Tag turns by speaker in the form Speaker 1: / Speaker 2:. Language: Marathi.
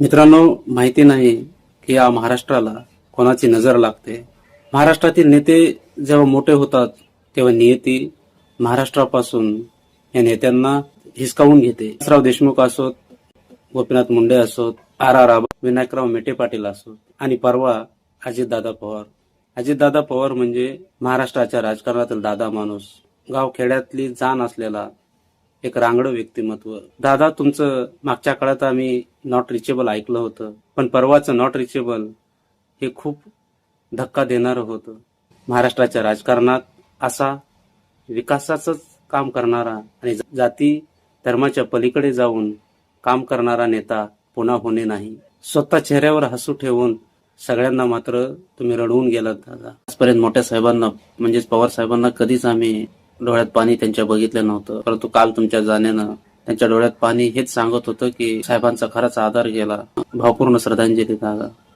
Speaker 1: मित्रांनो, माहिती नाही की या महाराष्ट्राला कोणाची नजर लागते. महाराष्ट्रातील नेते जेव्हा मोठे होतात तेव्हा नियती महाराष्ट्रापासून या नेत्यांना हिसकावून घेते. विलासराव देशमुख असोत, गोपीनाथ मुंडे असोत, आर आबा, विनायकराव मेटे पाटील असोत आणि परवा अजितदादा पवार. अजितदादा पवार म्हणजे महाराष्ट्राच्या राजकारणातील दादा माणूस, गाव खेड्यातली जाण असलेला एक रांगडं व्यक्तिमत्व. दादा, तुमचं मागच्या काळात आम्ही नॉट रिचेबल ऐकलं होतं, पण परवाचं नॉट रिचेबल हे खूप धक्का देणारं होतं. महाराष्ट्राच्या राजकारणात असा विकासाचंच काम करणारा आणि जाती धर्माच्या पलीकडे जाऊन काम करणारा नेता पुन्हा होणे नाही. स्वतः चेहऱ्यावर हसू ठेवून सगळ्यांना मात्र तुम्ही रडवून गेलात दादा. आजपर्यंत मोठ्या साहेबांना म्हणजेच पवार साहेबांना कधीच आम्ही डोळ्यात पाणी त्यांच्या बघितलं नव्हतं, परंतु काल तुमच्या जाण्यानं त्यांच्या डोळ्यात पाणी हेच सांगत होतं की साहेबांचा खराच आधार गेला. भावपूर्ण श्रद्धांजली दादा.